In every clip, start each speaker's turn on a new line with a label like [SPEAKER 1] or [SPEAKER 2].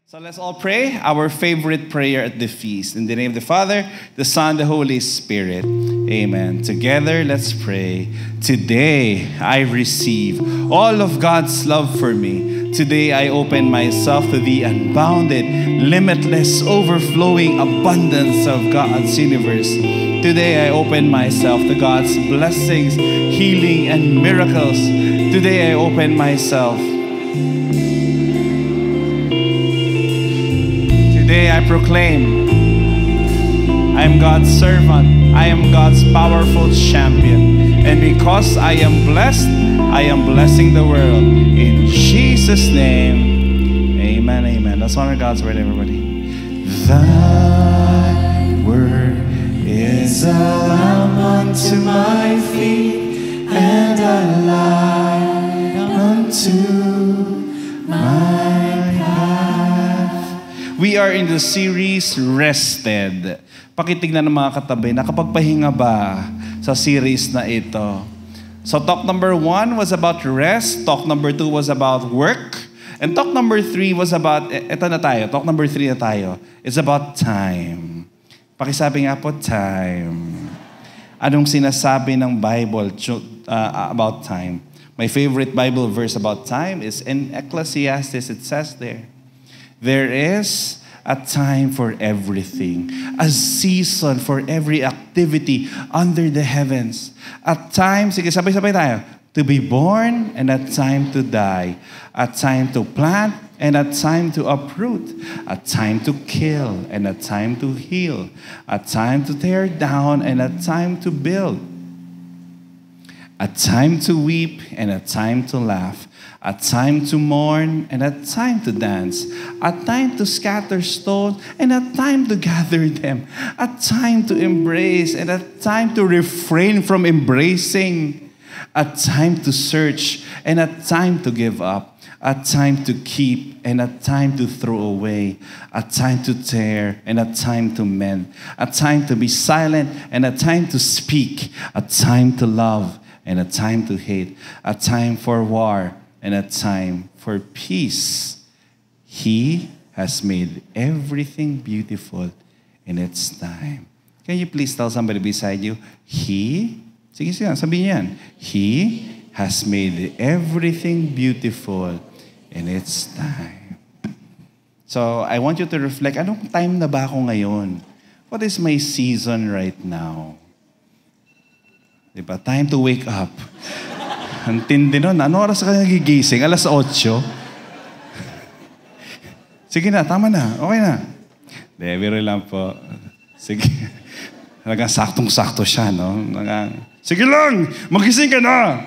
[SPEAKER 1] So let's all pray our favorite prayer at the feast. In the name of the Father, the Son, the Holy Spirit. Amen. Together, let's pray. Today, I receive all of God's love for me. Today, I open myself to the unbounded, limitless, overflowing abundance of God's universe. Today, I open myself to God's blessings, healing, and miracles. Today, I open myself. Today I proclaim, I am God's servant. I am God's powerful champion. And because I am blessing the world. In Jesus' name, amen, amen. Let's honor God's word, everybody. Thy word is a lamp unto my feet and a light unto my We are in the series, Rested. Pakitignan ng mga katabi, nakapagpahinga ba sa series na ito? So talk number 1 was about rest. Talk number 2 was about work. And talk number 3 was about, eto na tayo, talk number 3 na tayo. It's about time. Pakisabi nga po, time. Anong sinasabi ng Bible about time? My favorite Bible verse about time is in Ecclesiastes. It says there is a time for everything, a season for every activity under the heavens. A time, sige sabay-sabay tayo, to be born and a time to die. A time to plant and a time to uproot. A time to kill and a time to heal. A time to tear down and a time to build. A time to weep and a time to laugh. A time to mourn and a time to dance. A time to scatter stones and a time to gather them. A time to embrace and a time to refrain from embracing. A time to search and a time to give up. A time to keep and a time to throw away. A time to tear and a time to mend. A time to be silent and a time to speak. A time to love and a time to hate. A time for war and a time for peace. He has made everything beautiful in its time. Can you please tell somebody beside you, sige, sabihin yan. He has made everything beautiful in its time. So, I want you to reflect, anong time na ba ako ngayon? What is my season right now? Diba? Time to wake up. Ang tindi nun. Ano oras ka nagigising? 8:00? Sige na, tama na. Okay na. Biro lang po. Sige. Talagang saktong-sakto siya, no? Sige lang! Magising ka na!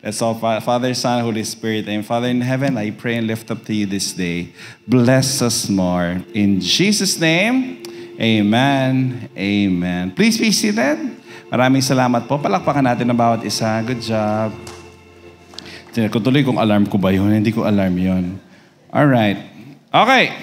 [SPEAKER 1] That's all. Father, Son, Holy Spirit. And Father in heaven, I pray and lift up to you this day. Bless us more. In Jesus' name, amen. Amen. Please be seated. Maraming salamat po. Palakpakan natin ang bawat isa. Good job. Tinan ko tuloy kung alarm ko ba yun. Hindi ko alarm yun. Alright. Okay.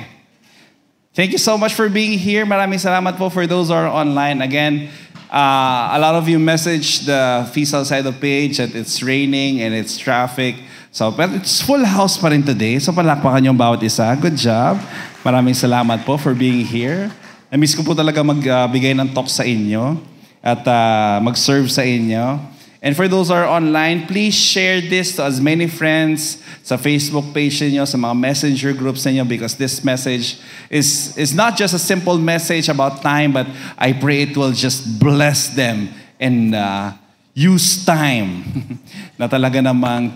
[SPEAKER 1] Thank you so much for being here. Maraming salamat po for those who are online. Again, a lot of you messaged the Feast Outside the page that it's raining and it's traffic. So, but it's full house pa rin today. So, palakpakan yung bawat isa. Good job. Maraming salamat po for being here. Na-miss ko po talaga magbigay ng talk sa inyo at mag-serve sa inyo. And for those who are online, please share this to as many friends sa Facebook page niyo, sa mga messenger groups niyo, because this message is not just a simple message about time, but I pray it will just bless them and use time. Na talaga namang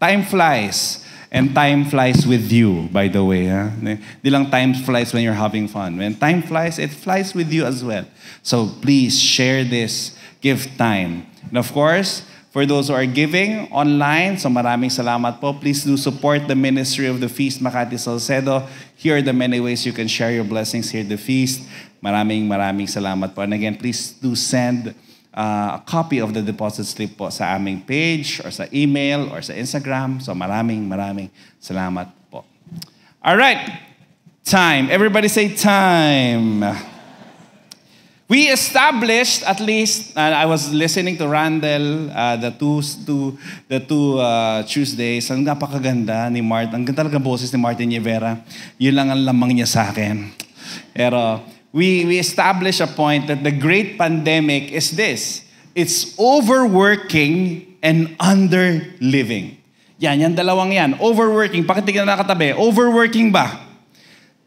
[SPEAKER 1] time flies. And time flies with you, by the way. Di lang time flies when you're having fun. When time flies, it flies with you as well. So please share this. Give time. And of course, for those who are giving online, so maraming salamat po. Please do support the ministry of the Feast Makati Salcedo. Here are the many ways you can share your blessings here at the Feast. Maraming salamat po. And again, please do send a copy of the deposit slip po sa aming page or sa email or sa Instagram. So maraming salamat po. All right. Time. Everybody say time. We established, at least, I was listening to Randall, the two Tuesdays. Ang napakaganda ni Martin. Ang ganda talaga boses ni Martin Rivera. Yun lang ang lamang niya sa akin. Pero we established a point that the great pandemic is this. It's overworking and underliving. Yan dalawang yan. Overworking. Pakitignan na katabi. Overworking ba?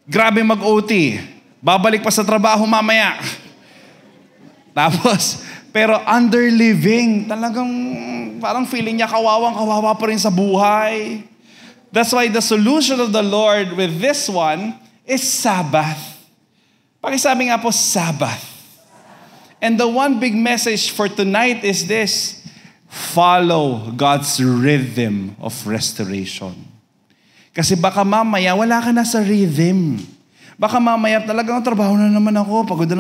[SPEAKER 1] Grabe mag-OT. Babalik pa sa trabaho mamaya. Tapos, pero underliving, talagang parang feeling niya kawawa pa rin sa buhay. That's why the solution of the Lord with this one is Sabbath. Pakisabi nga po, Sabbath. And the one big message for tonight is this: follow God's rhythm of restoration. Kasi baka mamaya wala ka na sa rhythm. Baka mamaya talagang trabaho na naman ako, pagod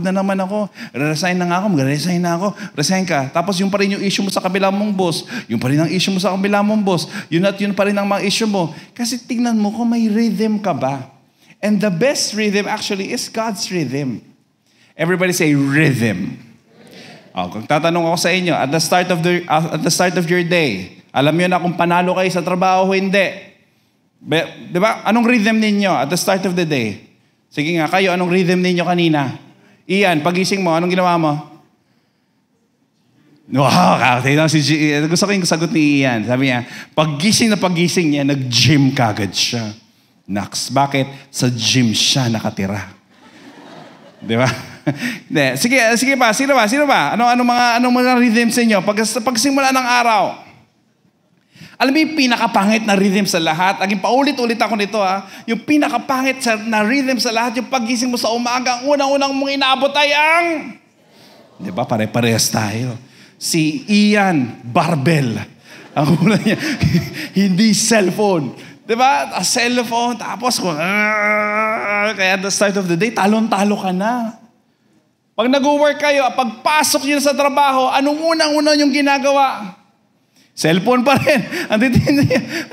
[SPEAKER 1] na naman ako, resign na nga ako, mag-resign na ako, resign ka. Tapos yung pa rin yung issue mo sa kabila mong boss, yung pa rin ang issue mo sa kabila mong boss, yun pa rin ang mga issue mo. Kasi tingnan mo kung may rhythm ka ba. And the best rhythm actually is God's rhythm. Everybody say rhythm. Kung tatanong ako sa inyo, at the start of your day, alam niyo na kung panalo kayo sa trabaho o hindi. Di ba? Anong rhythm ninyo at the start of the day? Sige nga, kayo, anong rhythm ninyo kanina? Ian, pagising mo, anong ginawa mo? Wow, gusto ko yung sagot ni Ian. Sabi niya, pagising niya, nag-gym kagad siya. Naks, bakit? Sa gym siya nakatira. Di ba? Sige pa, sino ba? Anong mga rhythm sa inyo? Pagsimula ng araw, alam mo yung pinakapangit na rhythm sa lahat? Aging paulit-ulit ako nito Yung pinakapangit na rhythm sa lahat, yung pagising mo sa umaga, ang unang-unang mong inaabot ay ang... Di ba? Pare-parehas tayo. Si Ian Barbell. Ang una niya, hindi cellphone. Di ba? A cellphone, tapos kaya at the start of the day, talon-talo ka na. Pag nag-work kayo, pagpasok nyo sa trabaho, anong unang-una yung ginagawa? Cellphone pa rin.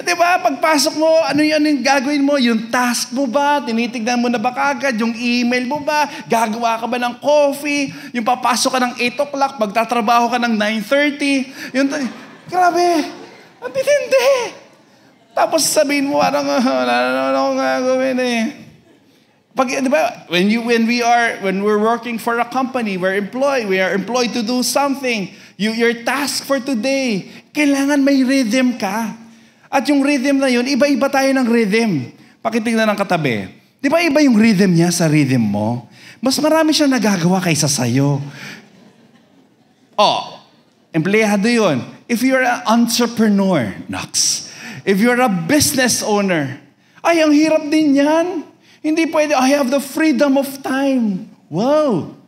[SPEAKER 1] Diba? Pagpasok mo, ano yung gagawin mo? Yung task mo ba? Tinitignan mo na ba kagad? Yung email mo ba? Gagawa ka ba ng coffee? Yung papasok ka ng 8 o'clock, magtatrabaho ka ng 9:30. Grabe! Ang titindi! Tapos sabihin mo, wala na akong gagawin diba? When we're working for a company, we are employed to do something. Your task for today, kailangan may rhythm ka. At yung rhythm na yun, iba-iba tayo ng rhythm. Pakitingnan ng katabi. Di ba iba yung rhythm niya sa rhythm mo? Mas marami siyang nagagawa kaysa sa'yo. Empleyado yun. If you're an entrepreneur, Nox. If you're a business owner, ay, ang hirap din yan. Hindi pwede, I have the freedom of time. Wow!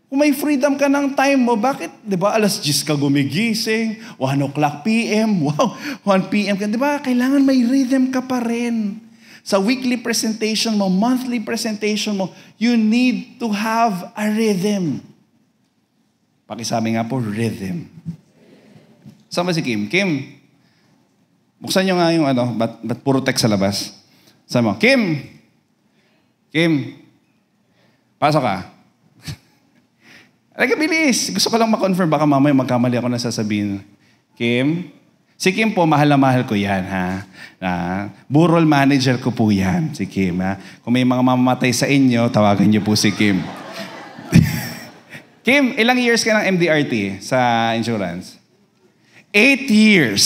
[SPEAKER 1] Kung may freedom ka ng time mo, bakit, di ba, 10:00 ka gumigising, 1:00 p.m., wow, 1 p.m. ka, di ba, kailangan may rhythm ka pa rin. Sa weekly presentation mo, monthly presentation mo, you need to have a rhythm. Pakisabi nga po, rhythm. Saan ba si Kim? Kim, buksan nyo nga yung ba't puro text sa labas? Saan mo? Kim, pasok ka. Alika, bilis. Gusto ko lang ma-confirm. Baka mamaya magkamali ako na sasabihin. Kim? Si Kim po, mahal na mahal ko yan, ha? Burol manager ko po yan, si Kim, ha? Kung may mga mamamatay sa inyo, tawagan niyo po si Kim. Kim, ilang years ka ng MDRT sa insurance? 8 years.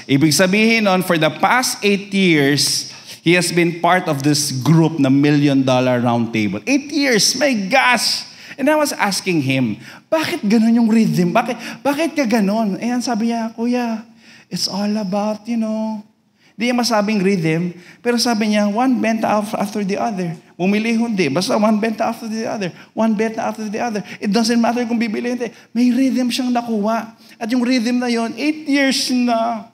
[SPEAKER 1] Ibig sabihin nun, for the past 8 years, he has been part of this group na $1 Million Round Table. 8 years, my gosh! And I was asking him, bakit ganun yung rhythm? Bakit ka ganun? Ayan, sabi niya, Kuya, it's all about, Di niya masabing rhythm, pero sabi niya, one benta after the other. Bumili hindi, basta one benta after the other. One benta after the other. It doesn't matter kung bibili hindi. May rhythm siyang nakuha. At yung rhythm na yon, 8 years na.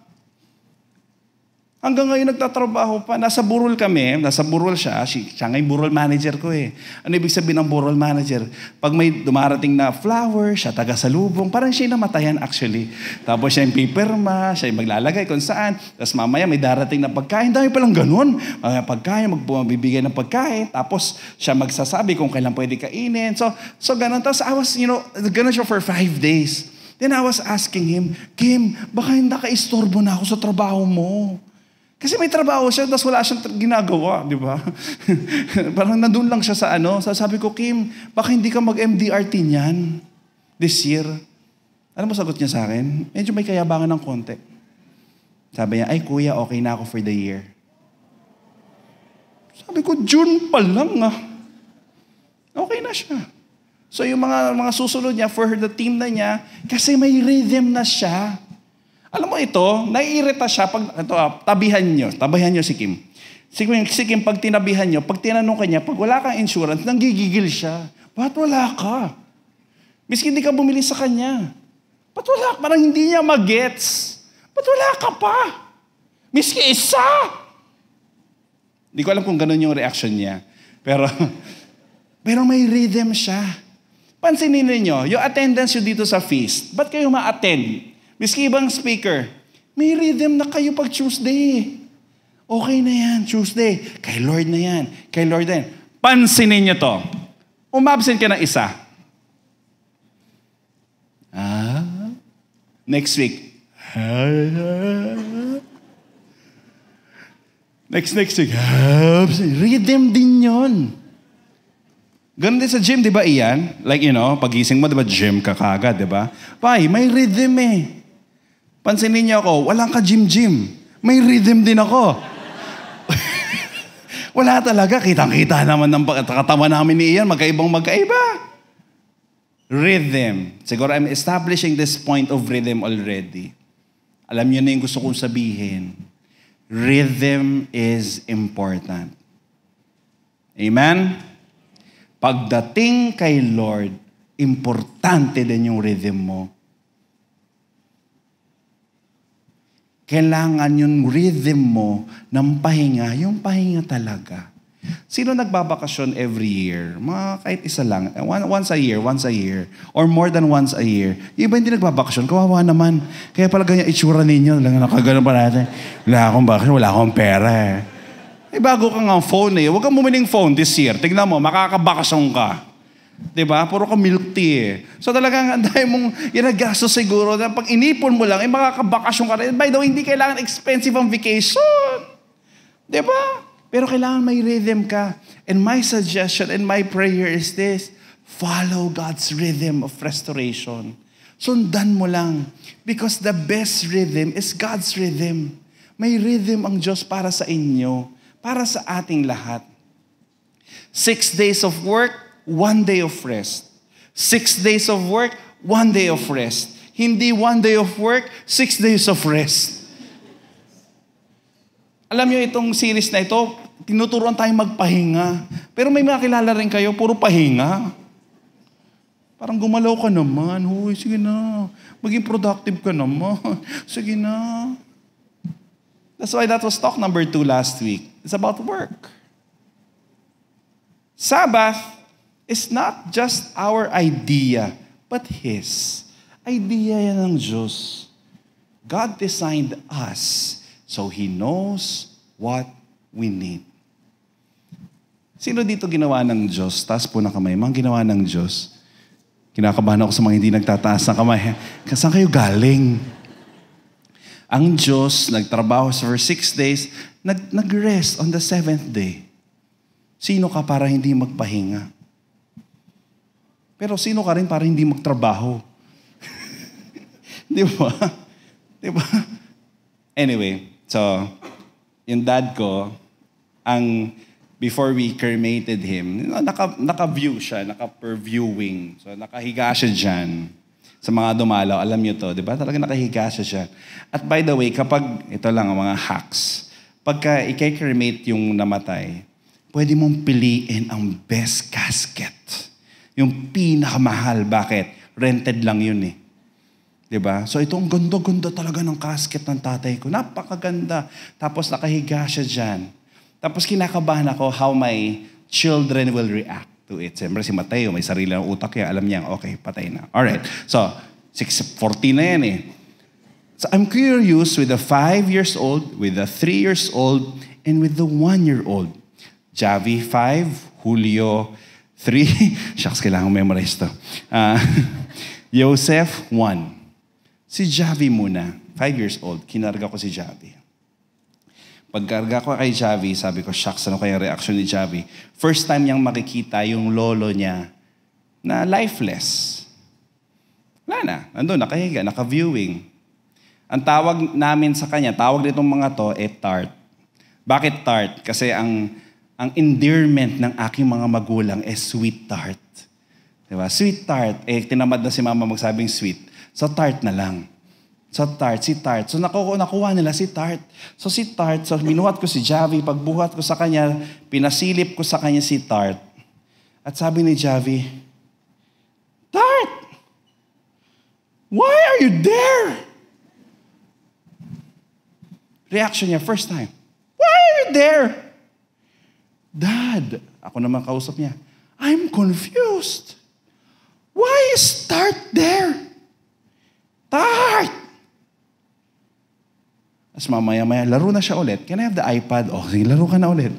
[SPEAKER 1] Hanggang ngayon nagtatrabaho pa. Nasa Burol kami. Nasa Burol siya. Siya nga yung Burol manager ko eh. Ano ibig sabihin ng Burol manager? Pag may dumarating na flower, siya taga-salubong. Parang siya yung namatayan actually. Tapos siya yung pipirma, siya yung maglalagay kung saan. Tapos mamaya may darating na pagkain. Dami palang ganun. Pagkain, magbibigay ng pagkain. Tapos siya magsasabi kung kailan pwede kainin. So ganun. Tapos I was, ganun siya for 5 days. Then I was asking him, Kim, baka hindi ka-istorbo na ako sa trabaho mo. Kasi may trabaho siya, tapos wala siyang ginagawa, di ba? Parang nandun lang siya sa Sabi ko, Kim, baka hindi ka mag-MDRT niyan this year. Ano mo sagot niya sa akin? Medyo may kayabangan ng konti. Sabi niya, ay kuya, okay na ako for the year. Sabi ko, June pa lang Okay na siya. So yung mga susunod niya, for the team na niya, kasi may rhythm na siya. Alam mo ito, naiirita siya pag, tabihan nyo si Kim. Si Kim, pag tinabihan nyo, pag tinanong ka niya, pag wala kang insurance, nanggigigil siya. Ba't wala ka? Miski hindi ka bumili sa kanya. Ba't wala ka? Parang hindi niya mag-gets. Ba't wala ka pa? Miski isa! Hindi ko alam kung ganun yung reaction niya. Pero may rhythm siya. Pansinin ninyo, yung attendance yun dito sa feast, ba't kayo ma-attend? Miski ibang speaker, may rhythm na kayo pag Tuesday. Okay na yan, Tuesday. Kay Lord na yan. Kay Lord na yan. Pansinin niyo to. Umabsent ka ng isa. Next week. Next week. Rhythm din yun. Ganun din sa gym, di ba, Ian? Like, pagising mo, di ba, gym ka kagad, di ba? May rhythm eh. Pansinin niyo ako, walang ka gym-gym. May rhythm din ako. Wala talaga. Kitang-kita naman ng katawan namin ni Ian. Magkaiba. Rhythm. Siguro I'm establishing this point of rhythm already. Alam niyo na yung gusto kong sabihin. Rhythm is important. Amen? Pagdating kay Lord, importante din yung rhythm mo. Kailangan yung rhythm mo ng pahinga, yung pahinga talaga. Sino nagbabakasyon every year? Kahit isa lang. Once a year. Or more than once a year. Yung iba hindi nagbabakasyon, kawawa naman. Kaya pala ganyan itsura ninyo. Nakagano pa natin. Wala akong bakasyon, wala akong pera bago ka nga phone Huwag kang bumiling phone this year. Tignan mo, makakabakasyon ka. Diba? Puro ka milk tea So talagang dahil mong ginagasto siguro na pag inipon mo lang, makakabakasyon ka rin. By the way, hindi kailangan expensive ang vacation. Diba? Pero kailangan may rhythm ka. And my suggestion and my prayer is this, follow God's rhythm of restoration. Sundan mo lang. Because the best rhythm is God's rhythm. May rhythm ang Diyos para sa inyo. Para sa ating lahat. 6 days of work, 1 day of rest. 6 days of work, 1 day of rest. Hindi 1 day of work, 6 days of rest. Alam niyo itong series na ito, tinuturuan tayong magpahinga. Pero may mga kilala rin kayo, puro pahinga. Parang gumalaw ka naman. Huy, sige na. Maging productive ka naman. Sige na. That's why that was talk number 2 last week. It's about work. Sabbath is not just our idea, but His. Idea yan ng Diyos. God designed us so He knows what we need. Sino dito ginawa ng Diyos? Taas po na kamay. Mga ginawa ng Diyos. Kinakabahan ako sa mga hindi nagtataas ng kamay. Saan kayo galing? Ang Diyos nagtrabaho for 6 days, nag-rest on the 7th day. Sino ka para hindi magpahinga? Pero sino ka rin para hindi magtrabaho? Di ba? Di ba? Anyway, so, yung dad ko, before we cremated him, naka-view siya, naka-per-viewing. So, nakahiga siya dyan. Sa mga dumalaw, alam niyo to, di ba? Talaga nakahiga siya. At by the way, ito lang ang mga hacks. Pagka i-cremate yung namatay, pwede mong piliin ang best casket. Yung pinakamahal. Bakit? Rented lang yun Diba? So ito, ang ganda-ganda talaga ng casket ng tatay ko. Napakaganda. Tapos nakahiga siya dyan. Tapos kinakabahan ako how my children will react to it. Siyempre si Mateo, may sarili ng utak yan. Alam niya, okay, patay na. Alright. So, 6:40 na yan eh. So I'm curious with the 5 years old, with the 3 years old, and with the 1-year-old. Javi 5, Julio 3. Shucks, kailangan memorize to. Joseph 1. Si Javi muna, 5 years old, kinarga ko si Javi. Pagkarga ko kay Javi, sabi ko, shucks, ano kaya reaction ni Javi? First time niyang makikita yung lolo niya na lifeless. Wala na, nandun, nakahiga, naka-viewing. Ang tawag namin sa kanya, tawag nitong mga to, tart. Bakit tart? Kasi ang endearment ng aking mga magulang sweet tart. Diba? Sweet tart. Tinamad na si mama magsabing sweet. So, tart na lang. So, si Tart. So, nakuha nila si Tart. So, si Tart, binuhat ko si Javi. Pagbuhat ko sa kanya, pinasilip ko sa kanya si Tart. At sabi ni Javi, Tart! Why are you there? Reaction niya, first time. Why are you there? Dad, ako naman kausap niya, I'm confused. Why is Tart there? Tart! Tapos mamaya-maya, laro na siya ulit. Can I have the iPad? Oh, sige, laro ka na ulit.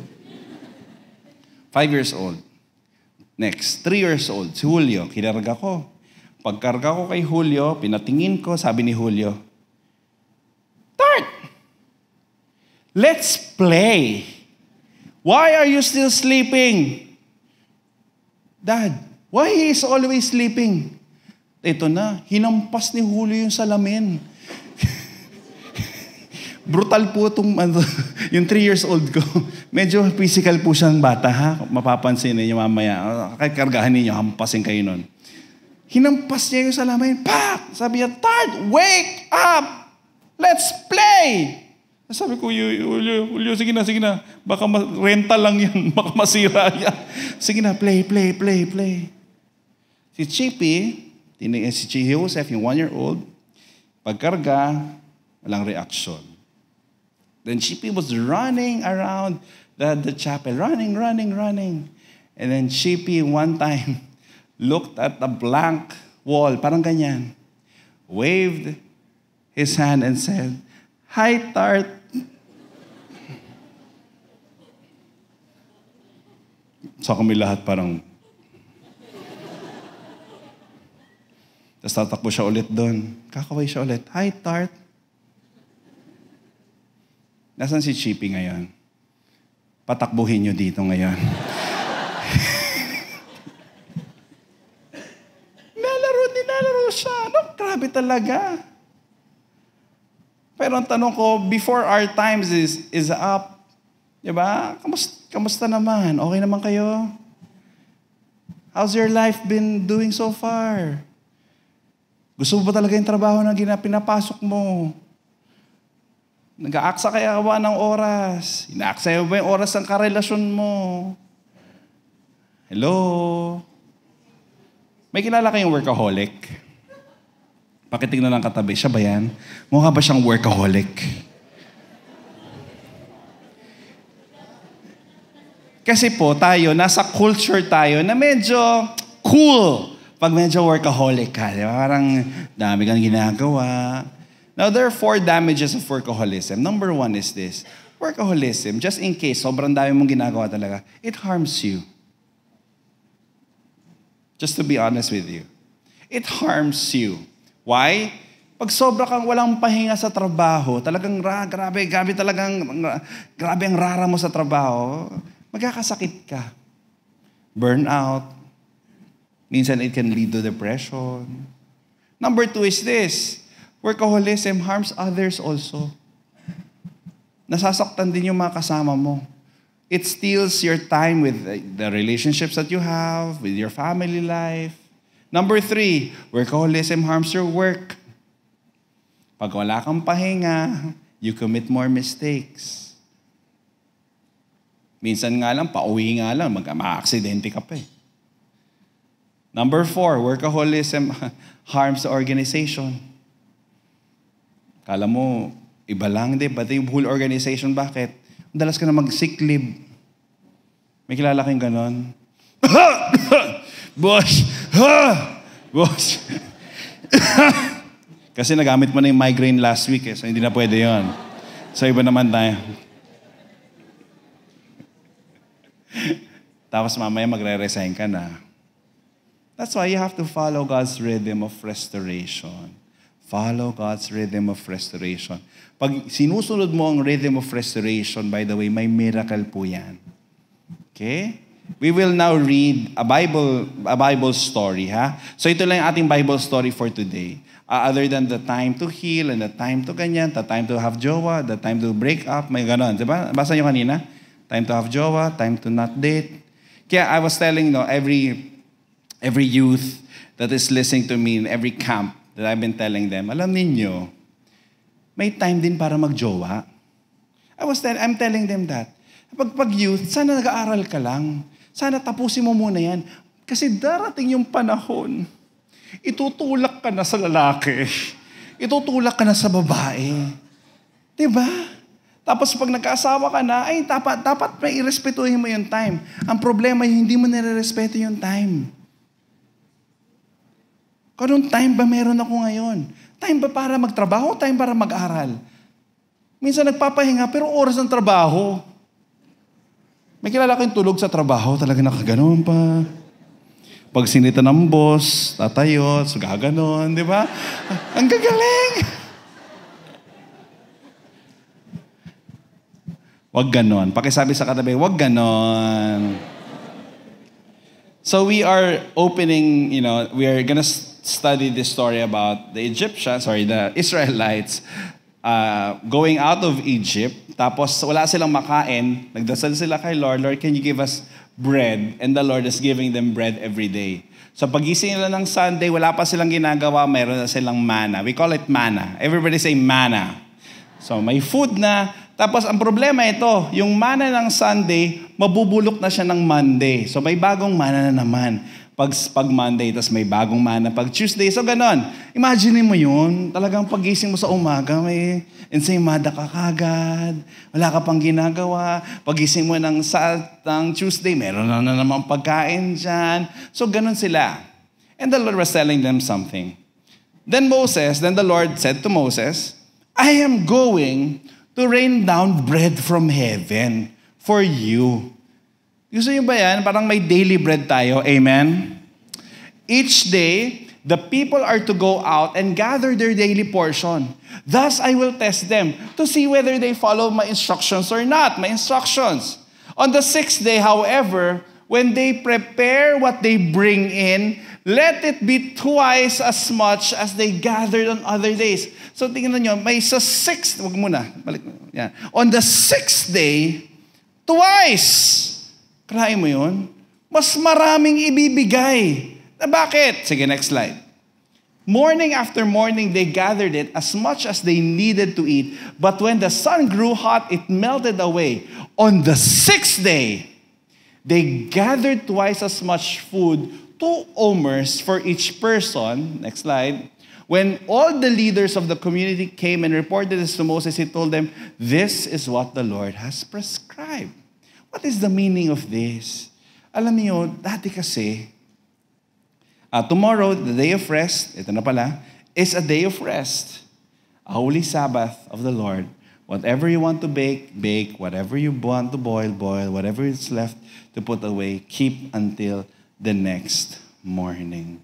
[SPEAKER 1] 5 years old. Next, 3 years old. Si Julio, kinarga ko. Pagkarga ko kay Julio, pinatingin ko, sabi ni Julio, Tart! Let's play! Why are you still sleeping? Dad, why he is always sleeping? Ito na, hinampas ni Julio yung salamin. Brutal po itong, yung 3 years old ko. Medyo physical po siyang bata, ha? Mapapansin ninyo mamaya. Kargahan ninyo, hampasin kayo nun. Hinampas niya yung salamin. Pak! Sabi niya, Tart, wake up! Let's play! Sabi ko, Julio, sige na. Baka rental lang yan. Baka masira yan. Sige na, play. Si Chippy, si Joseph, yung 1-year-old, pagkarga, walang reaction. Then Chippy was running around the chapel, running. And then Chippy one time looked at the blank wall, parang ganyan, waved his hand and said, Hi, Tart. So kami lahat parang, tapos tatakbo siya ulit doon. Kakaway siya ulit. Hi, Tart. Nasaan si Chippy ngayon? Patakbuhin niyo dito ngayon. Nalaro siya. No, grabe talaga. Pero ang tanong ko, before our times is up, diba? Kamusta naman? Okay naman kayo? How's your life been doing so far? Gusto mo ba talaga yung trabaho na pinapasok mo? Nag-aaksa kaya ba ng oras? Inaaksa ba yung oras ng karelasyon mo? Hello? May kilala kayong workaholic? Pakitignan ng katabi, siya ba yan? Mukha ba siyang workaholic? Kasi po tayo, nasa culture tayo na medyo cool pag medyo workaholic ka. Di ba? Parang dami kang ginagawa. Now, there are 4 damages of workaholism. Number 1 is this. Workaholism, just in case, sobrang dami mong ginagawa talaga, it harms you. Just to be honest with you. It harms you. Why? Pag sobra kang walang pahinga sa trabaho, talagang grabe ang rara mo sa trabaho, magkakasakit ka. Burnout. Minsan it can lead to depression. Number 2 is this. Workaholism harms others also. Nasasaktan din yung mga kasama mo. It steals your time with the relationships that you have, with your family life. Number 3, workaholism harms your work. Pag wala kang pahinga, you commit more mistakes. Minsan nga lang, pauwi nga lang, ma-aksidente ka pa eh. Number 4, workaholism harms the organization. Kala mo, iba lang, di ba? Yung whole organization, bakit? Madalas ka na mag-sick leave. May kilala kayong ganon? Boss! Boss! Kasi nagamit mo na yung migraine last week so hindi na pwede yon. So iba naman tayo. Tapos mamaya magre-resign ka na. That's why you have to follow God's rhythm of restoration. Follow God's rhythm of restoration. Pag sinusunod mo ang rhythm of restoration, by the way, may miracle po yan. Okay? We will now read a Bible story, ha? So ito lang yung ating Bible story for today. Other than the time to heal and the time to ganyan, the time to have jowa, the time to break up, may ganon. Diba? Basa nyo kanina? Time to have jowa, time to not date. Kaya I was telling, every youth that is listening to me in every camp that I've been telling them, alam ninyo, may time din para magjowa. I'm telling them that. Pag youth, sana nag-aaral ka lang. Sana tapusin mo muna yan. Kasi darating yung panahon, itutulak ka na sa lalaki. Itutulak ka na sa babae. Diba? Tapos pag nagkaasawa ka na, ay dapat may irespetuhin mo yung time. Ang problema yung hindi mo nire-respeto yung time. Kanong time ba meron ako ngayon? Time ba para magtrabaho? Time para mag-aral? Minsan nagpapahinga pero oras ng trabaho. May kilala kayong tulog sa trabaho, talaga nakaganon pa. Pag sinita ng boss, tatayo, gaganon, di ba? Ang gagaling! Wag ganon. Pakisabi sa katabi, wag ganon. So we are opening, we are gonna study this story about the Israelites going out of Egypt. Tapos wala silang makain. Nagdasal sila kay Lord, Lord, can you give us bread? And the Lord is giving them bread every day. So pagising nila ng Sunday, wala pa silang ginagawa, mayroon na silang manna. We call it manna. Everybody say manna. So may food na. Tapos ang problema ito, yung manna ng Sunday, mabubulok na siya ng Monday. So may bagong manna na naman. Pag Monday, tapos may bagong manna. Pag Tuesday, so ganon. Imagine mo yun, talagang pagising mo sa umaga, may ensaymada ka kagad, wala ka pang ginagawa. Pagising mo ng Tuesday, meron na namang pagkain dyan. So ganon sila. And the Lord was telling them something. Then the Lord said to Moses, I am going to rain down bread from heaven for you. Gusto nyo ba yan? Parang may daily bread tayo. Amen? Each day, the people are to go out and gather their daily portion. Thus, I will test them to see whether they follow my instructions or not. My instructions. On the 6th day, however, when they prepare what they bring in, let it be twice as much as they gathered on other days. So tingnan nyo, may sa 6th, wag muna, balik mo. Yan. On the 6th day, twice. Kalahin mo yun? Mas maraming ibibigay. Na bakit? Sige, next slide. Morning after morning, they gathered it as much as they needed to eat. But when the sun grew hot, it melted away. On the 6th day, they gathered twice as much food, 2 omers for each person. Next slide. When all the leaders of the community came and reported this to Moses, he told them, this is what the Lord has prescribed. What is the meaning of this? Alam niyo, dati kasi, tomorrow, the day of rest, ito na pala, is a day of rest. A holy Sabbath of the Lord. Whatever you want to bake, bake. Whatever you want to boil, boil. Whatever is left to put away, keep until the next morning.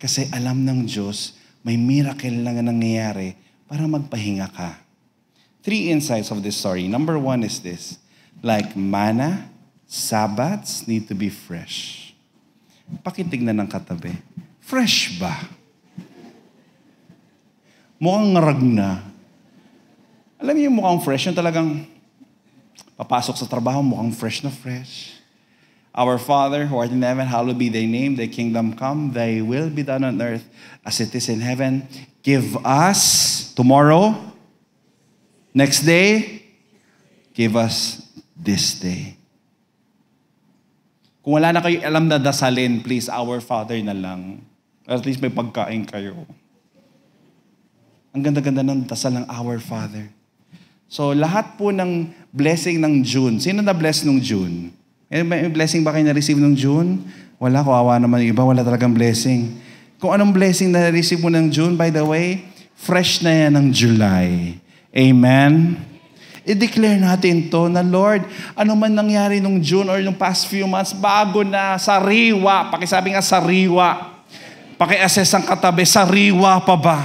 [SPEAKER 1] Kasi alam ng Diyos, may miracle lang na nangyayari para magpahinga ka. 3 insights of this story. Number 1 is this. Like manna, Sabbaths need to be fresh. Pakitignan ng katabi. Fresh ba? Mukhang ngarag na. Alam niyo yung mukhang fresh, yung talagang papasok sa trabaho, mukhang fresh na fresh. Our Father, who art in heaven, hallowed be thy name, thy kingdom come, thy will be done on earth as it is in heaven. Give us tomorrow, next day, give us this day. Kung wala na kayo alam na dasalin, please, our Father na lang. At least may pagkain kayo. Ang ganda-ganda ng dasal ng Our Father. So, lahat po ng blessing ng June. Sino na-bless nung June? May blessing ba kayo na-receive nung June? Wala, kawawa naman yung iba. Wala talagang blessing. Kung anong blessing na-receive mo ng June, by the way, fresh na yan ng July. Amen? I-declare natin to na, Lord, ano man nangyari nung June or nung past few months, bago na, sariwa. Pakisabi nga, sariwa. Paki-assess ang katabi, sariwa pa ba?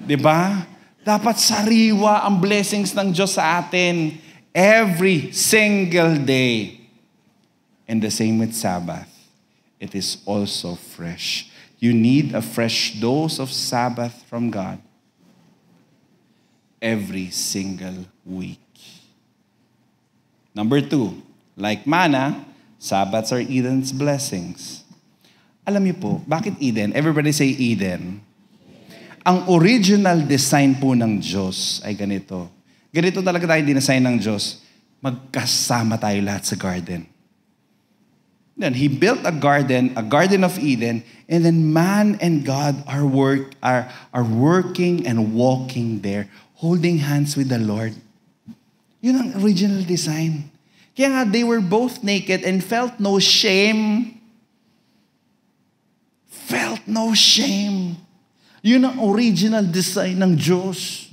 [SPEAKER 1] Diba? Dapat sariwa ang blessings ng Diyos sa atin every single day. And the same with Sabbath. It is also fresh. You need a fresh dose of Sabbath from God every single week. Number 2, like manna, Sabbaths are Eden's blessings. Alam niyo po, bakit Eden? Everybody say Eden. Ang original design po ng Diyos ay ganito. Ganito talaga tayo dinesign ng Diyos. Magkasama tayo lahat sa garden. Then He built a garden of Eden, and then man and God are working and walking there, holding hands with the Lord. Yun ang original design. Kaya nga, they were both naked and felt no shame. Felt no shame. Yun ang original design ng Diyos.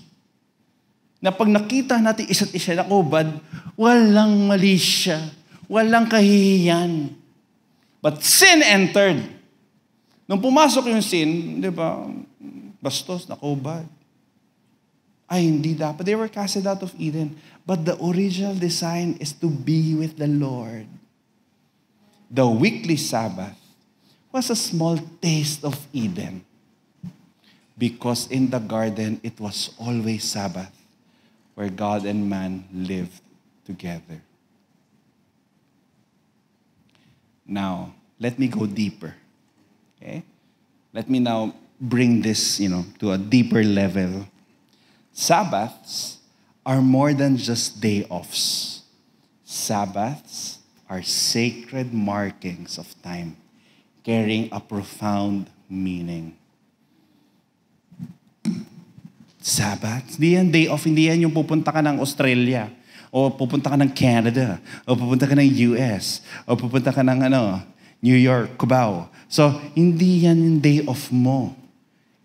[SPEAKER 1] Na pag nakita natin isa't isa na kubad, walang mali siya. Walang kahihiyan. But sin entered. Nung pumasok yung sin, di ba, bastos, nakubad. Ay, hindi dapat. They were casted out of Eden. But the original design is to be with the Lord. The weekly Sabbath was a small taste of Eden. Because in the garden, it was always Sabbath, where God and man lived together. Now, let me go deeper. Okay? Let me now bring this, to a deeper level. Sabbaths are more than just day offs. Sabbaths are sacred markings of time, carrying a profound meaning. Sabbath, hindi yan day off, hindi yan yung pupunta ka ng Australia, o pupunta ka ng Canada, o pupunta ka ng US, o pupunta ka ng New York, Cubao. So, hindi yan yung day off mo.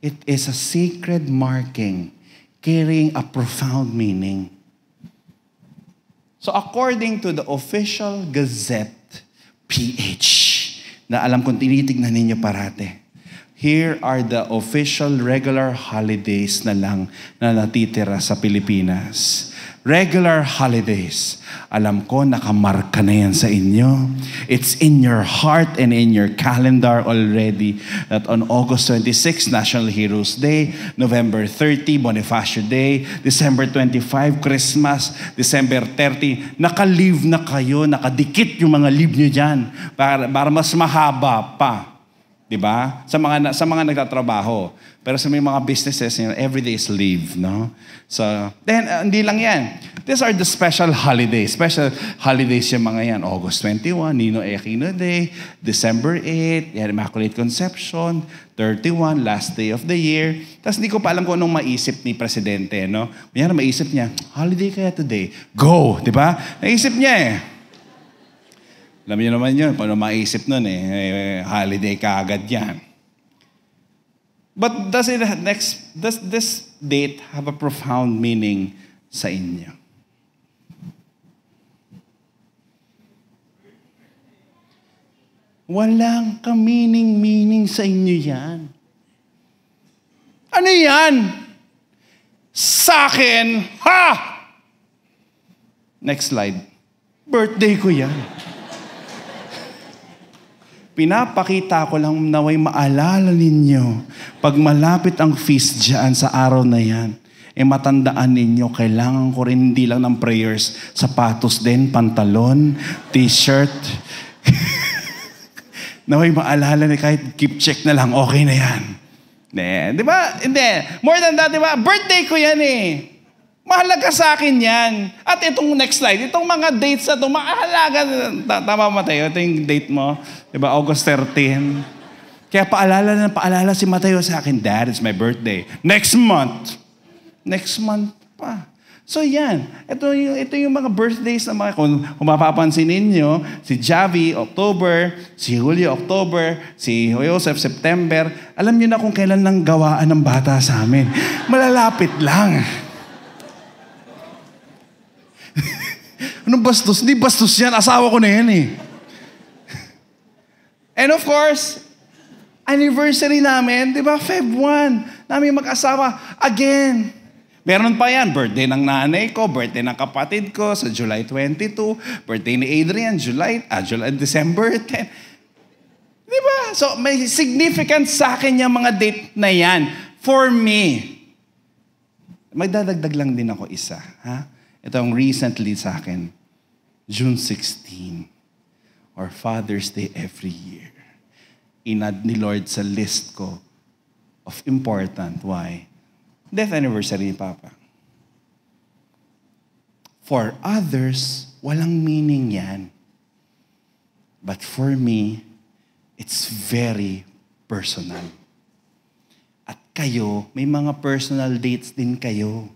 [SPEAKER 1] It is a sacred marking carrying a profound meaning. So, according to the official Gazette, PH, na alam kong tinitignan ninyo parate, here are the official regular holidays na lang na natitira sa Pilipinas. Regular holidays. Alam ko, nakamarka na yan sa inyo. It's in your heart and in your calendar already that on August 26, National Heroes Day, November 30, Bonifacio Day, December 25, Christmas, December 30, naka-leave na kayo, nakadikit yung mga leave nyo dyan para mas mahaba pa. Diba? Sa mga nagtatrabaho. Pero sa may mga businesses, every day is leave, no? So, then, hindi lang yan. These are the special holidays. Special holidays yung mga yan. August 21, Ninoy Aquino Day, December 8, Immaculate Conception, 31, last day of the year. Tapos hindi ko pa alam kung anong maisip ni Presidente, no? Kaya maisip niya, holiday kaya today? Go! Diba? Naisip niya eh. Alam niyo naman yun, paano maisip nun holiday ka agad yan. But does this date have a profound meaning sa inyo? Walang ka-meaning sa inyo yan. Ano yan? Sa akin, ha! Next slide. Birthday ko yan. Pinapakita ko lang naway maalala ninyo, pag malapit ang feast dyan sa araw na yan, matandaan ninyo, kailangan ko rin hindi lang ng prayers, sapatos din, pantalon, t-shirt. Naway maalala na kahit keep check na lang, okay na yan. Di ba? Hindi. More than that, di ba? Birthday ko yan eh. Mahalaga sa akin yan. At itong next slide, itong mga dates na ito, mahalaga. Tama ba tayo? Ito yung date mo. Diba? August 13. Kaya paalala si Mateo sa akin, Dad, it's my birthday. Next month. Next month pa. So yan, ito yung mga birthdays na mga, kung mapapansin ninyo, si Javi, October, si Julio, October, si Joseph, September. Alam niyo na kung kailan lang gawaan ng bata sa amin. Malalapit lang. Anong bastos? Hindi bastos yan. Asawa ko na yan eh. And of course, anniversary namin, di ba? Feb 1, namin mag-asawa. Again. Meron pa yan, birthday ng nanay ko, birthday ng kapatid ko sa July 22, birthday ni Adrian, December 10. Di ba? So may significance sa akin yung mga date na yan. For me. Magdadagdag lang din ako isa. Ha? Ito ang recently sa akin. June 16, or Father's Day every year. Inad ni Lord sa list ko of important. Why? Death anniversary ni Papa. For others, walang meaning yan. But for me, it's very personal. At kayo, may mga personal dates din kayo.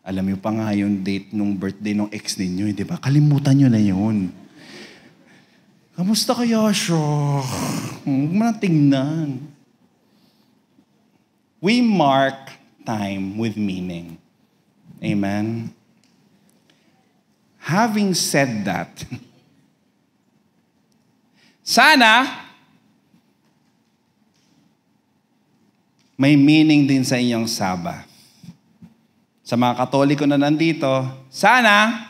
[SPEAKER 1] Alam niyo pa nga yung date nung birthday ng ex ninyo, di ba? Kalimutan niyo na yun. Kamusta kaya siya? Huwag mo na tingnan. We mark time with meaning. Amen? Having said that, sana may meaning din sa inyong Sabbath. Sa mga Katoliko na nandito, sana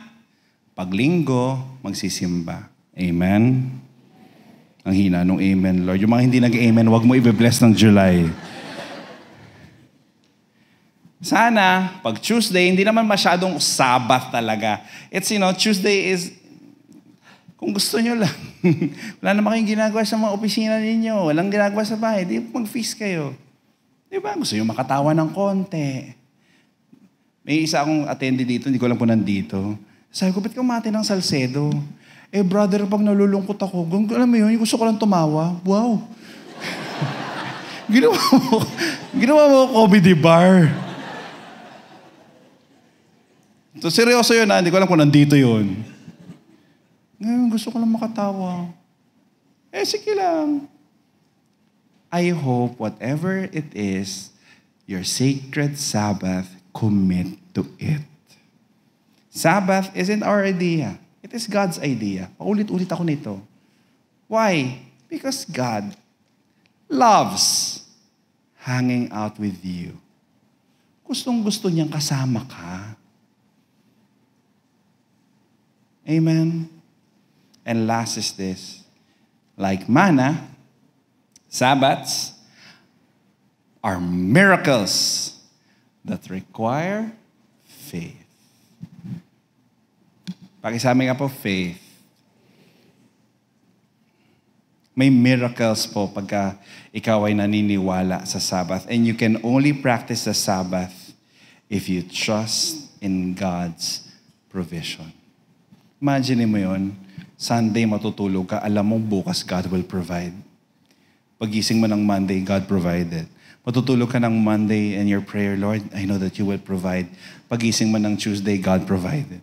[SPEAKER 1] pag Linggo, magsisimba. Amen? Ang hina nung amen, Lord. Yung mga hindi nag-amen, wag mo i-bless ng July. Sana, pag Tuesday, hindi naman masyadong Sabbath talaga. It's, Tuesday is, kung gusto nyo lang. Wala naman kayong ginagawa sa mga opisina ninyo. Walang ginagawa sa bahay. Di mag-feast kayo. Di ba? Gusto nyo makatawa ng konti. May isa akong attendee dito, hindi ko lang po nandito. Sabi ko, ba't ka umati ng Salcedo? Brother, pag nalulungkot ako, alam mo yun, gusto ko lang tumawa. Wow. Ginawa mo comedy bar. So, seryoso yun, hindi ko alam kung nandito yun. Ngayon, gusto ko lang makatawa. Sige lang. I hope whatever it is, your sacred Sabbath, commit to it. Sabbath isn't our idea. It is God's idea. Paulit-ulit ako nito. Why? Because God loves hanging out with you. Gustong-gusto niyang kasama ka. Amen? And last is this. Like manna, Sabbaths are miracles that require faith. Pakisabi nga po, faith. May miracles po pagka ikaw ay naniniwala sa Sabbath. And you can only practice the Sabbath if you trust in God's provision. Imagine mo yun, Sunday matutulog ka, alam mo bukas God will provide. Pagising mo ng Monday, God provided. Matutulog ka ng Monday and your prayer, Lord, I know that you will provide. Pagising mo ng Tuesday, God provided.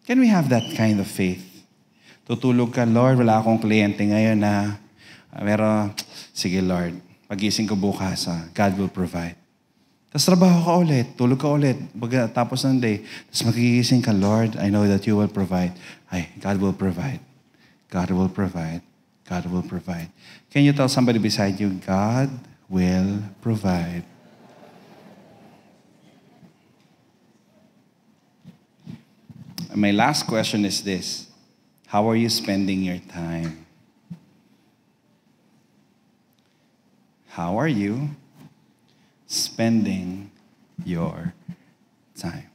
[SPEAKER 1] Can we have that kind of faith? Tutulog ka, Lord, wala akong kliyente ngayon na, pero, sige Lord, pagising ko bukas, God will provide. Tapos trabaho ka ulit, tulog ka ulit, tapos ng day, tapos magigising ka, Lord, I know that you will provide. Ay, God will provide. God will provide. God will provide. Can you tell somebody beside you, God will provide. My last question is this. How are you spending your time? How are you spending your time?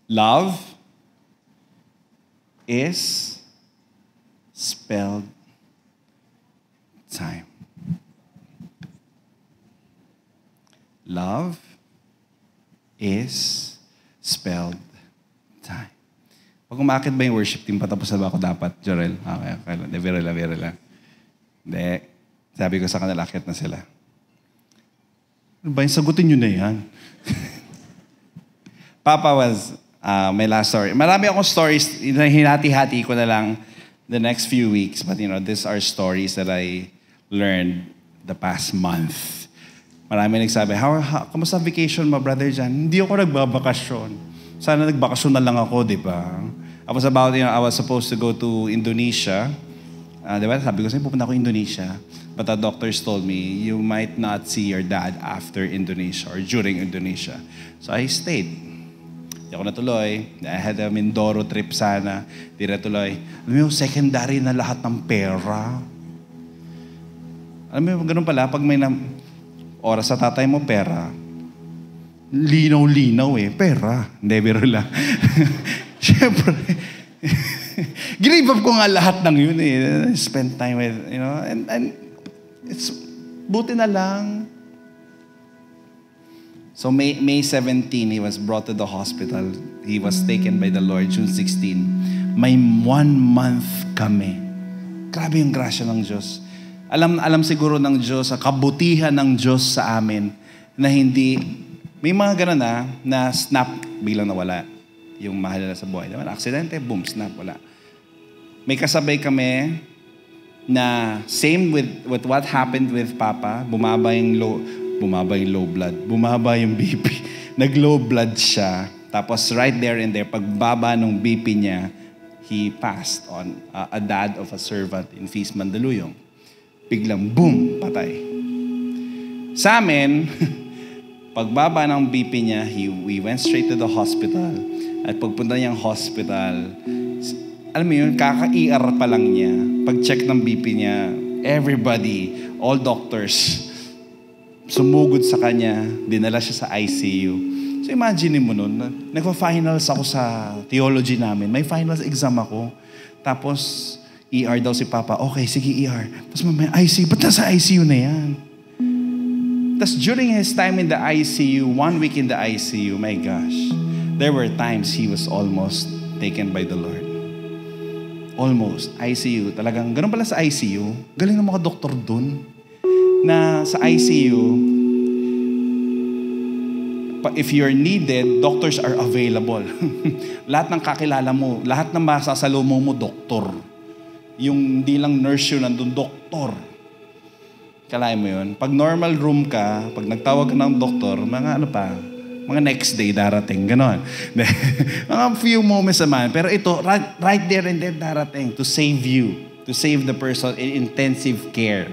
[SPEAKER 1] Love is spelled time. Love is spelled time. Pag umakit ba yung worship team, patapos na ba ako dapat, Jorel? Okay. Hindi, biro lang. Hindi. Sabi ko sa kanila, akit na sila. Ano ba yung sagutin nyo na yan? Papa was my last story. Marami akong stories, hinati-hati ko na lang the next few weeks. But these are stories that I learned the past month. Marami nagsabi, kamusta vacation mo, Brother Jan? Hindi ako nagbabakasyon. Sana nagbakasyon na lang ako, di ba? I was supposed to go to Indonesia. Di ba? Sabi ko, pupunta ako Indonesia. But the doctors told me, you might not see your dad after Indonesia or during Indonesia. So I stayed. Hindi ako natuloy. I had a Mindoro trip sana. Di natuloy. Alam mo, secondary na lahat ng pera. Alam mo, ganun pala, pag may oras sa tatay mo, pera. Linaw-linaw pera. Hindi, biro lang. Siyempre, give up ko nga lahat ng yun Spend time with, and it's, buti na lang. So May 17, he was brought to the hospital. He was taken by the Lord, June 16. May 1 month kami. Grabe yung grasya ng Diyos. Alam siguro ng Diyos, ang kabutihan ng Diyos sa amin, na hindi, may mga ganun na snap, biglang nawala. Yung mahal na sa buhay. Aksidente, boom, snap, wala. May kasabay kami na same with what happened with Papa, bumaba yung low blood, bumaba yung BP. Nag-low blood siya. Tapos right there and there, pagbaba ng BP niya, he passed on a dad of a servant in Feast Mandaluyong. Biglang boom, patay. Sa amin, pagbaba ng BP niya, we went straight to the hospital. At pagpunta niyang hospital, alam mo yun, kaka-ER pa lang niya. Pag-check ng BP niya, everybody, all doctors, sumugod sa kanya, dinala siya sa ICU. So imagine mo nun, nagpa-finals ako sa theology namin. May finals exam ako. Tapos, ER daw si Papa. Okay, sige ER. Tapos mamaya, ICU. Ba't nasa ICU na yan? Tapos during his time in the ICU, 1 week in the ICU, my gosh, there were times he was almost taken by the Lord. Almost. ICU. Talagang, ganun pala sa ICU. Galing ng mga doktor dun. Na sa ICU, if you're needed, doctors are available. Lahat ng kakilala mo, lahat ng masasalubong mo, doktor. Yung hindi lang nurse yun, nandun doktor. Kalahin mo yun. Pag normal room ka, pag nagtawag ka ng doktor, mga next day darating, gano'n. Mga few moments naman. Pero ito, right there and then darating to save you, to save the person in intensive care.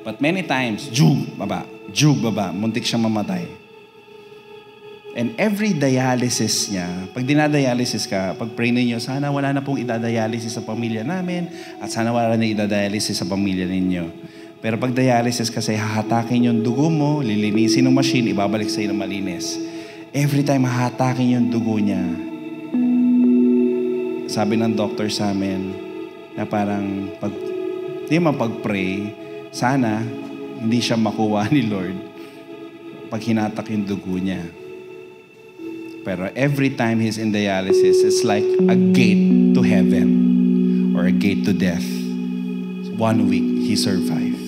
[SPEAKER 1] But many times, jug baba, muntik siyang mamatay. And every dialysis niya, pag dinadialysis ka, pag pray ninyo, sana wala na pong idadialysis sa pamilya namin at sana wala na idadialysis sa pamilya ninyo. Pero pag dialysis kasi, hahatakin yung dugo mo, lilinisin ng machine, ibabalik sa'yo ng malinis. Every time hahatakin yung dugo niya, sabi ng doctor sa amin, na parang, hindi mapag-pray, sana hindi siya makuha ni Lord pag hinatak yung dugo niya. Pero every time he's in dialysis, it's like a gate to heaven or a gate to death. 1 week, he survived.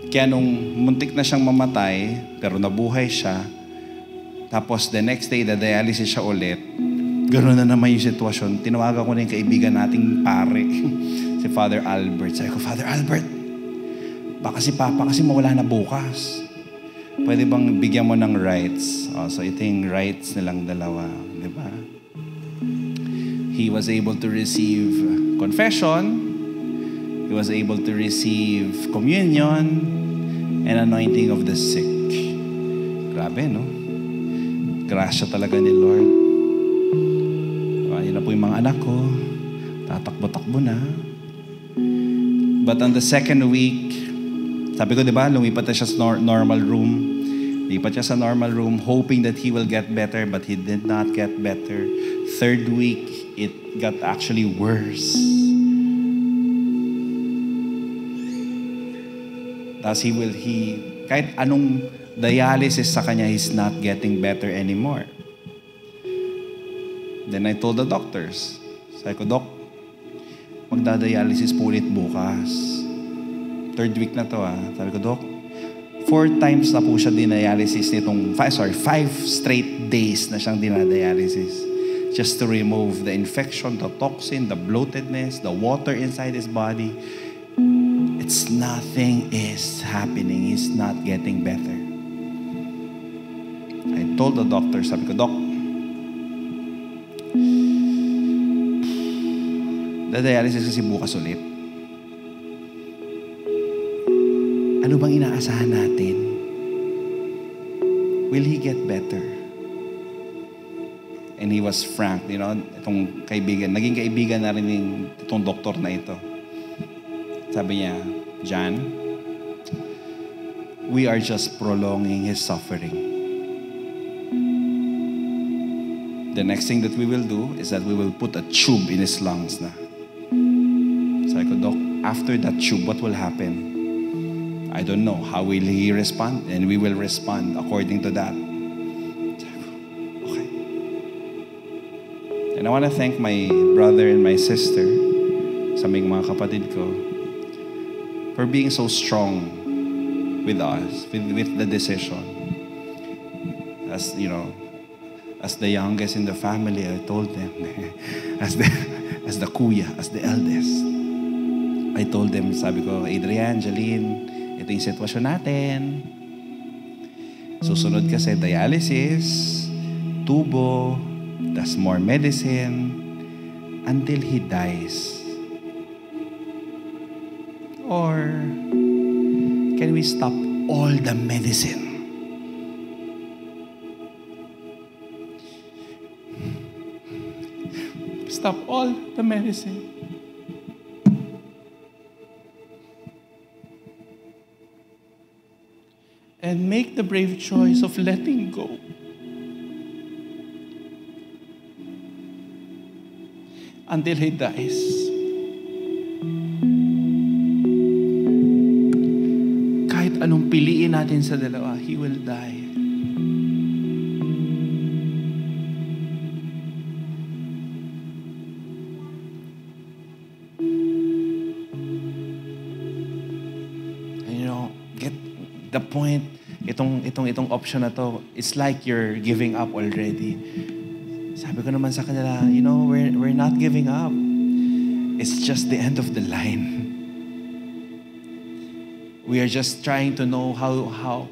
[SPEAKER 1] Kaya nung muntik na siyang mamatay, pero nabuhay siya, tapos the next day, dialysis siya ulit, gano'n na naman yung sitwasyon. Tinawagan ko na yung kaibigan nating pare, si Father Albert. Sabi ko, Father Albert, baka si Papa kasi mawala na bukas. Pwede bang bigyan mo ng rights? So ito yung rights nilang dalawa. Di ba? He was able to receive confession. He was able to receive communion and anointing of the sick. Grabe, no? Grasya talaga ni Lord. Yun na po yung mga anak ko. Tatakbo-takbo na. But on the second week, sabi ko, di ba, lumipat na siya sa normal room. Lipat siya sa normal room, hoping that he will get better, but he did not get better. Third week, it got actually worse. Tapos kahit anong dialysis sa kanya, he's not getting better anymore. Then I told the doctors, sabi ko, Doc, magdadialysis po ulit bukas. 3rd week na to Sabi ko, Doc, 4 times na po siya dinadialysis nitong, 5 straight days na siyang dinadialysis. Just to remove the infection, the toxin, the bloatedness, the water inside his body. Nothing is happening. He's not getting better. I told the doctor, sabi ko, Doc, dialysis kasi bukas ulit. Ano bang inaasahan natin? Will he get better? And he was frank, itong kaibigan. Naging kaibigan na rin itong doktor na ito. Sabi niya, John, we are just prolonging his suffering. The next thing that we will do is that we will put a tube in his lungs na. Sabi ko, Doc, after that tube, what will happen? I don't know. How will he respond? And we will respond according to that. Okay. And I want to thank my brother and my sister, sa mga kapatid ko, for being so strong with us, with the decision. As as the youngest in the family, I told them, as the kuya, as the eldest, I told them, sabi ko, Adrian, Jaline, ito yung sitwasyon natin. Susunod kasi dialysis, tubo, tas more medicine, until he dies. Or can we stop all the medicine? Stop all the medicine. And make the brave choice of letting go. Until he dies. Kahit anong piliin natin sa dalawa, he will die. The point, itong option na to, it's like you're giving up already. Sabi ko naman sa kanila, we're not giving up. It's just the end of the line. We are just trying to know how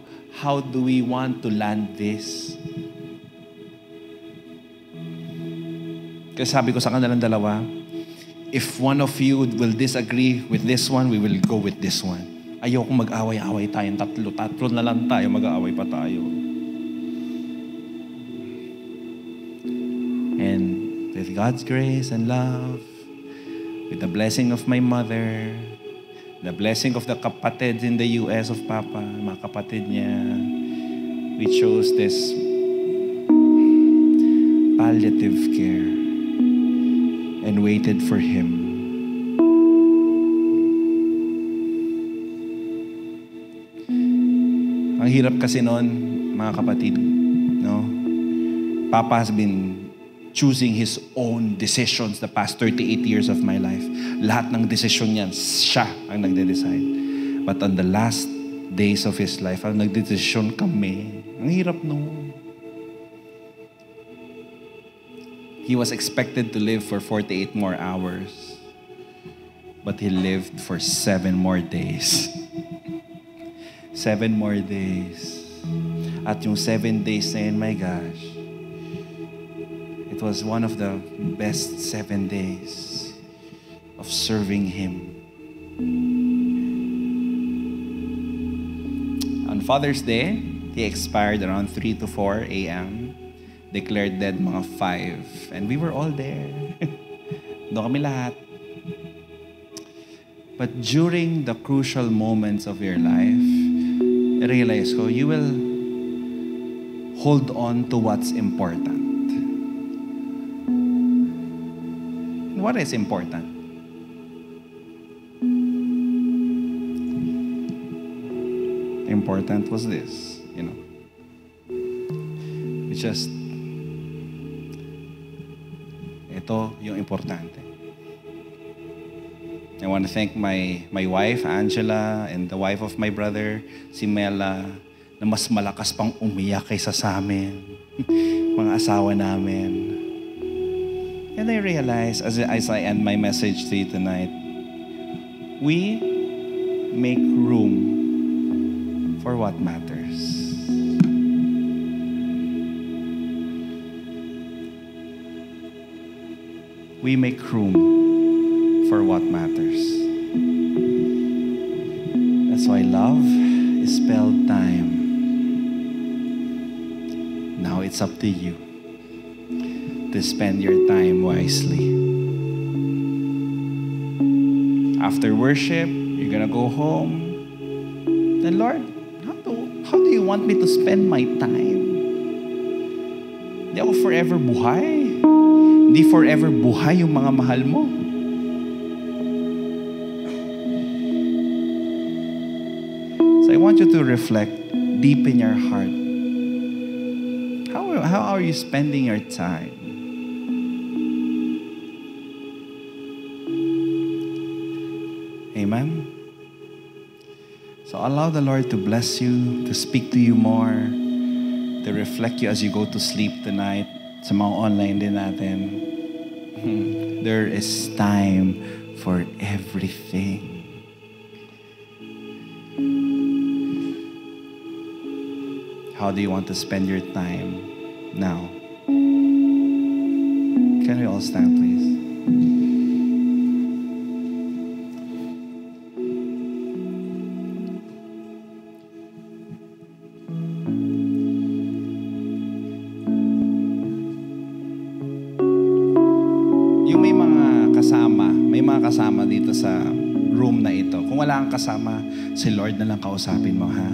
[SPEAKER 1] do we want to land this. Kasi sabi ko sa kanilang dalawa, if one of you will disagree with this one, we will go with this one. Ayoko mag-away-away tayong tatlo na lang tayo, mag-aaway pa tayo. And with God's grace and love, with the blessing of my mother, the blessing of the kapatids in the US of Papa, mga kapatid niya, we chose this palliative care and waited for him. Ang hirap kasi noon, mga kapatid, no? Papa has been choosing his own decisions the past 38 years of my life. Lahat ng desisyon niyan, siya ang nagde-decide. But on the last days of his life, ang nagdedesisyon kami. Ang hirap noon. He was expected to live for 48 more hours. But he lived for 7 more days. 7 more days. At yung 7 days na yun, my gosh, it was one of the best 7 days of serving Him. On Father's Day, he expired around 3 to 4 a.m. Declared dead mga 5. And we were all there. Doon kami lahat. But during the crucial moments of your life, realize ko, you will hold on to what's important. What is important? Important was this, We just ito yung importante. I want to thank my wife, Angela, and the wife of my brother, si Mela, na mas malakas pang umiyak kaysa sa amin, mga asawa namin. And I realize, as I end my message to you tonight, we make room for what matters. We make room for what matters. That's why love is spelled time. Now it's up to you to spend your time wisely. After worship, you're gonna go home. Then Lord, how do you want me to spend my time? Hindi ako forever buhay. Hindi forever buhay yung mga mahal mo. So I want you to reflect deep in your heart. How are you spending your time? Amen? So allow the Lord to bless you, to speak to you more, to reflect you as you go to sleep tonight. Sa mga online din natin. There is time for everything. How do you want to spend your time now? Can we all stand, please? Yung may mga kasama dito sa room na ito. Kung wala kang kasama, si Lord na lang kausapin mo, ha?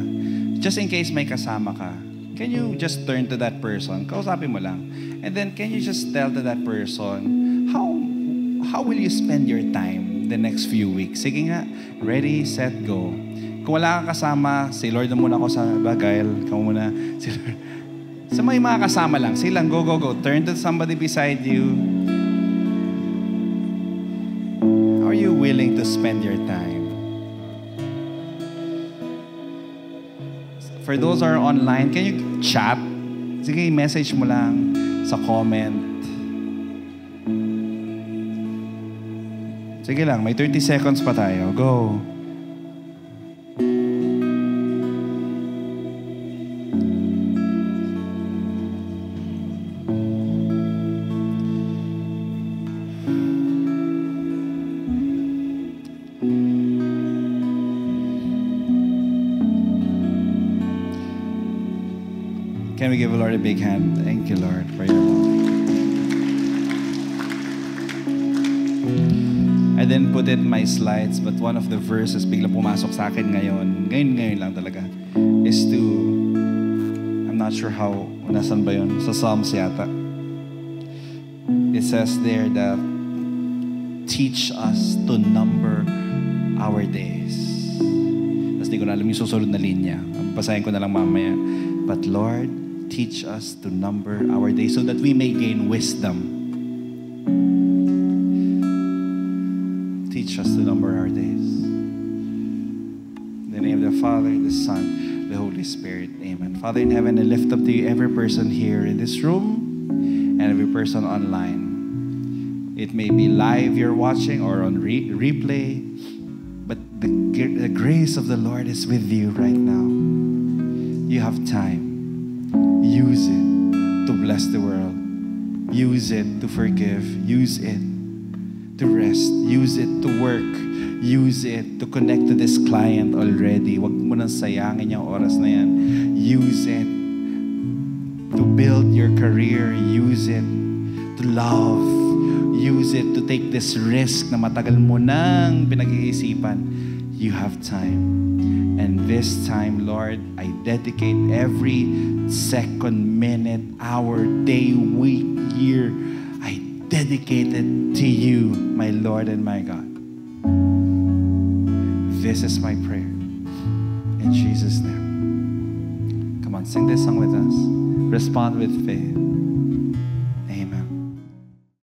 [SPEAKER 1] Just in case may kasama ka, can you just turn to that person? Kausapin mo lang. And then, can you just tell to that person, how will you spend your time the next few weeks? Sige nga, ready, set, go. Kung wala kang kasama, si Lord na muna ako sa bagay. Ikaw muna, si Lord. Sa may mga kasama lang, silang go. Turn to somebody beside you. How are you willing to spend your time? For those who are online, can you chat? Sige, message mo lang sa comment. Sige lang, may 30 seconds pa tayo. Go. Can we give the Lord a big hand? Thank you, Lord, for your love. I didn't put it in my slides, but one of the verses bigla pumasok sa akin ngayon lang talaga, is to, I'm not sure how, nasan ba yun? Sa Psalms yata. It says there that, teach us to number our days. Tapos di ko na alam yung susunod na linya. Basahin ko na lang mamaya. But Lord, teach us to number our days so that we may gain wisdom. Teach us to number our days. In the name of the Father, the Son, the Holy Spirit. Amen. Father in heaven, I lift up to you every person here in this room and every person online. It may be live you're watching or on replay, but the grace of the Lord is with you right now. You have time. Use it to bless the world. Use it to forgive. Use it to rest. Use it to work. Use it to connect to this client already. Huwag mo nang sayangin yung oras na yan. Use it to build your career. Use it to love. Use it to take this risk na matagal mo nang pinag-iisipan. You have time. And this time, Lord, I dedicate every second, minute, hour, day, week, year. I dedicate it to you, my Lord and my God. This is my prayer. In Jesus' name. Come on, sing this song with us. Respond with faith.